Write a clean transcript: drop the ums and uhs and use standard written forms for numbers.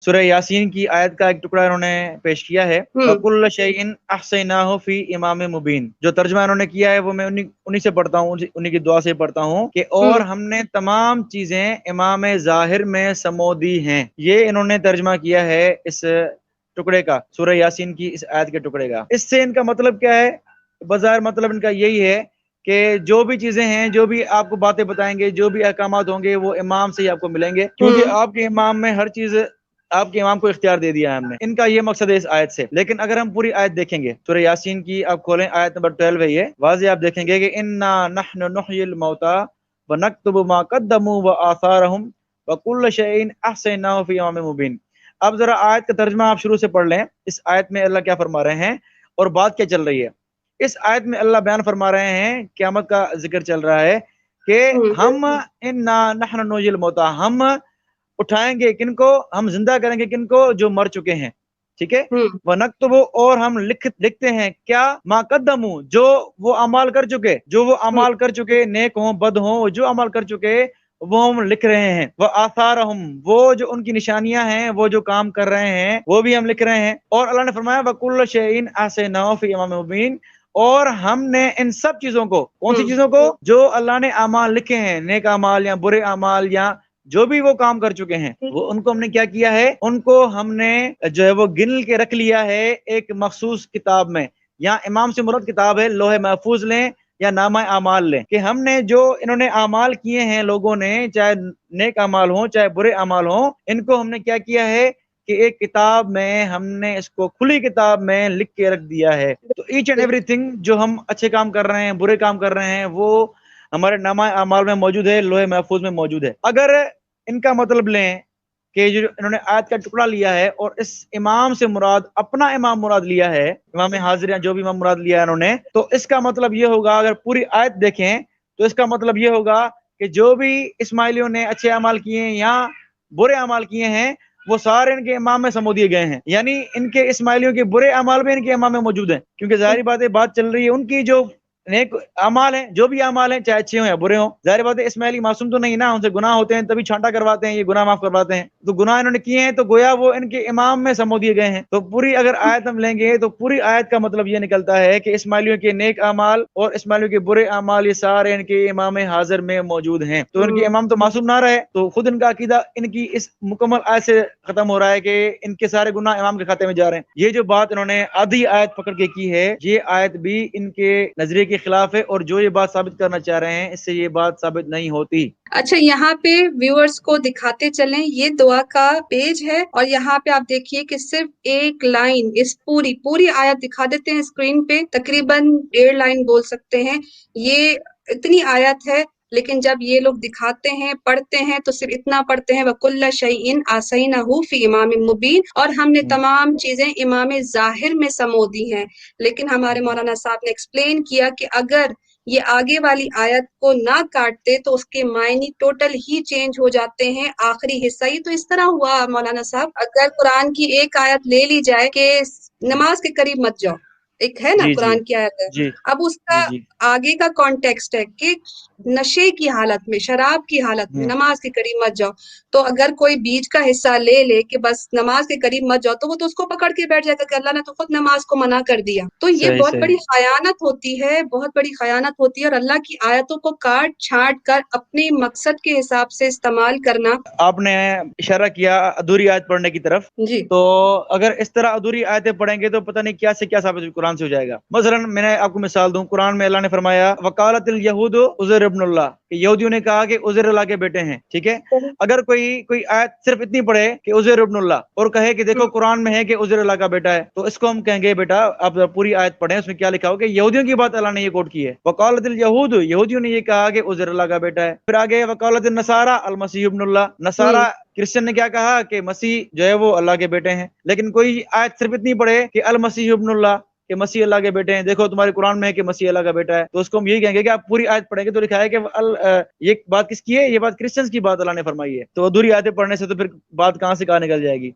سورہ یاسین کی آیت کا ایک ٹکڑا انہوں نے پیش کیا ہے، وَكُلَّ شَيْءٍ أَحْصَيْنَاهُ فِي إِمَامٍ مُبِينٍ۔ جو ترجمہ انہوں نے کیا ہے وہ میں انہی سے پڑھتا ہوں، انہی کی دعا سے پڑھتا ہوں کہ اور ہم نے تمام چیزیں امام ظاہر میں سمو دی ہیں۔ یہ انہوں نے ترجمہ کیا ہے اس ٹکڑے کا، سورہ یاسین کی اس آیت کے ٹکڑے کا۔ اس سے ان کا مطلب کیا ہے؟ بظاہر مطلب ان کا یہی ہے کہ جو بھی چیزیں ہیں، جو بھی آپ کو باتیں بتائیں گے، جو بھی احکامات ہوں گے وہ امام سے ہی آپ کو ملیں گے، کیونکہ آپ کے امام میں ہر چیز، آپ کے امام کو اختیار دے دیا ہے ہم نے۔ ان کا یہ مقصد ہے اس آیت سے۔ لیکن اگر ہم پوری آیت دیکھیں گے، سورہ یاسین کی آپ کھولیں، آیت نمبر 12 ہے، یہ واضح آپ دیکھیں گے کہ انا نحن نحیی الموتى ونکتب ما قدموا وآثارهم وکل شیء احصیناہ فی امام مبین۔ اب ذرا آیت کا ترجمہ آپ شروع سے پڑھ لیں۔ اس آیت میں اللہ کیا فرما رہے ہیں اور بات کیا چل رہی ہے؟ اس آیت میں اللہ بیان فرما رہے ہیں، قیامت کا ذکر چل رہا ہے کہ ہم انا نحن نحیی الموتى، ہم اٹھائیں گے کن کو؟ ہم زندہ کریں گے کن کو؟ جو مر چکے ہیں، ٹھیک ہے۔ وَنَكْتُبُ، اور ہم لکھتے ہیں کیا؟ ما قدموا، جو وہ اعمال کر چکے، جو وہ اعمال کر چکے، نیک ہوں بد ہوں، جو عمل کر چکے وہ ہم لکھ رہے ہیں۔ وَآثَارَهُمْ، وہ جو ان کی نشانیاں ہیں، وہ جو کام کر رہے ہیں وہ بھی ہم لکھ رہے ہیں۔ اور اللہ نے فرمایا وَكُلَّ شَيْءٍ أَحْصَيْنَاهُ فِي إِمَامٍ مُبِينٍ، اور ہم نے ان سب چیزوں کو، کون سی چیزوں کو؟ جو اللہ نے اعمال لکھے ہیں، نیک اعمال یا برے اعمال یا جو بھی وہ کام کر چکے ہیں، وہ ان کو ہم نے کیا کیا ہے؟ ان کو ہم نے جو ہے وہ گن کے رکھ لیا ہے ایک مخصوص کتاب میں۔ یا امام سے مراد کتاب ہے لوح محفوظ لیں یا نامہ اعمال لیں، کہ ہم نے جو انہوں نے اعمال کیے ہیں لوگوں نے، چاہے نیک اعمال ہوں چاہے برے اعمال ہوں، ان کو ہم نے کیا کیا ہے کہ ایک کتاب میں ہم نے اس کو کھلی کتاب میں لکھ کے رکھ دیا ہے۔ تو ایچ اینڈ ایوری تھنگ جو ہم اچھے کام کر رہے ہیں، برے کام کر رہے ہیں، وہ ہمارے نامہ اعمال میں موجود ہے، لوح محفوظ میں موجود ہے۔ اگر ان کا مطلب لیں کہ جو انہوں نے آیت کا ٹکڑا لیا ہے اور اس امام سے مراد اپنا امام مراد لیا ہے، امام حاضر یا جو بھی امام مراد لیا ہے انہوں نے، تو اس کا مطلب یہ ہوگا، اگر پوری آیت دیکھیں تو اس کا مطلب یہ ہوگا کہ جو بھی اسماعیلیوں نے اچھے اعمال کیے ہیں یا برے اعمال کیے ہیں، وہ سارے ان کے امام میں سمو دیے گئے ہیں۔ یعنی ان کے اسماعیلیوں کے برے اعمال بھی ان کے امام میں موجود ہیں، کیونکہ ظاہری بات چل رہی ہے ان کی جو نیک اعمال ہیں، جو بھی اعمال ہیں چاہے اچھے ہوں یا برے ہوں، ظاہر بات ہے اسماعیلی معصوم تو نہیں نا، ان سے گناہ ہوتے ہیں تبھی چھانٹا کرواتے ہیں، یہ گناہ معاف کرواتے ہیں، تو گناہ انہوں نے کیے ہیں تو گویا وہ ان کے امام میں سمو دیے گئے ہیں۔ تو پوری اگر آیت ہم لیں گے تو پوری آیت کا مطلب یہ نکلتا ہے کہ اسماعیلیوں کے نیک اعمال اور اسماعیلیوں کے برے اعمال یہ سارے ان کے امام حاضر میں موجود ہیں۔ تو ان کے امام تو معصوم نہ رہے، تو خود ان کا عقیدہ ان کی اس مکمل آیت سے ختم ہو رہا ہے کہ ان کے سارے گناہ امام کے کھاتے میں جا رہے ہیں۔ یہ جو بات انہوں نے آدھی آیت پکڑ کے کی ہے، یہ آیت بھی ان کے نظریے کے خلاف ہے، اور جو یہ بات ثابت کرنا چاہ رہے ہیں اس سے یہ بات ثابت نہیں ہوتی۔ اچھا، یہاں پہ ویورز کو دکھاتے چلیں، یہ دعا کا پیج ہے اور یہاں پہ آپ دیکھیے کہ صرف ایک لائن، اس پوری آیت دکھا دیتے ہیں اسکرین پہ، تقریباً 1.5 لائن بول سکتے ہیں۔ یہ اتنی آیت ہے، لیکن جب یہ لوگ دکھاتے ہیں، پڑھتے ہیں تو صرف اتنا پڑھتے ہیں وَكُلَّ شَيْءٍ آسَيْنَاهُ فِي إِمَامٍ مُبِينٍ، اور ہم نے تمام چیزیں امام ظاہر میں سمو دی ہیں۔ لیکن ہمارے مولانا صاحب نے ایکسپلین کیا کہ اگر یہ آگے والی آیت کو نہ کاٹتے تو اس کے معنی ٹوٹل ہی چینج ہو جاتے ہیں۔ آخری حصہ یہ تو اس طرح ہوا مولانا صاحب، اگر قرآن کی ایک آیت لے لی جائے کہ نماز کے قریب مت جاؤ، ایک ہے نا جی قرآن کی آیت ہے، جی اب اس کا جی آگے کا کانٹیکسٹ ہے کہ نشے کی حالت میں، شراب کی حالت میں نماز کے قریب مت جاؤ، تو اگر کوئی بیچ کا حصہ لے کہ بس نماز کے قریب مت جاؤ، تو وہ تو اس کو پکڑ کے بیٹھ جائے گا کہ اللہ نے تو خود نماز کو منع کر دیا۔ تو یہ صحیح بہت صحیح بڑی خیانت ہوتی ہے، بہت بڑی خیانت ہوتی ہے، اور اللہ کی آیتوں کو کاٹ چھانٹ کر اپنے مقصد کے حساب سے استعمال کرنا۔ آپ نے اشارہ کیا ادھوری آیت پڑھنے کی طرف، جی تو اگر اس طرح ادھوری آیتیں پڑھیں گے تو پتہ نہیں کیا سے کیا ثابت قرآن سے ہو جائے گا۔ مثلا میں نے آپ کو مثال دوں، قرآن میں اللہ نے فرمایا وقالت الیہود عزیر ابن اللہ، کہ یہودیوں نے کہا کہ عزیر اللہ کے بیٹے ہیں، ٹھیک ہے۔ اگر کوئی آیت صرف اتنی پڑھے کہ عزیر ابن اللہ اور کہے کہ دیکھو قرآن میں ہے کہ عزیر اللہ کا بیٹا ہے، تو اس کو ہم کہیں گے بیٹا آپ پوری آیت پڑھیں، اس میں کیا لکھا ہو کہ یہودیوں کی بات اللہ نے یہ کوٹ کی ہے، وقالت الیہود، یہودیوں نے یہ کہا کہ عزیر اللہ کا بیٹا ہے۔ پھر آگے وقالت النصارى المسیح ابن اللہ، نصارہ کرسچن نے کیا کہا کہ مسیح جو ہے وہ اللہ کے بیٹے ہیں۔ لیکن کوئی آیت صرف اتنی پڑھے کہ المسیح ابن اللہ، کہ مسیح اللہ کے بیٹے ہیں، دیکھو تمہارے قرآن میں ہے کہ مسیح اللہ کا بیٹا ہے، تو اس کو ہم یہی کہیں گے کہ آپ پوری آیت پڑھیں گے تو لکھا ہے کہ یہ بات کس کی ہے؟ یہ بات کرسچنز کی بات اللہ نے فرمائی ہے۔ تو ادھوری آیتیں پڑھنے سے تو پھر بات کہاں سے کہاں نکل جائے گی۔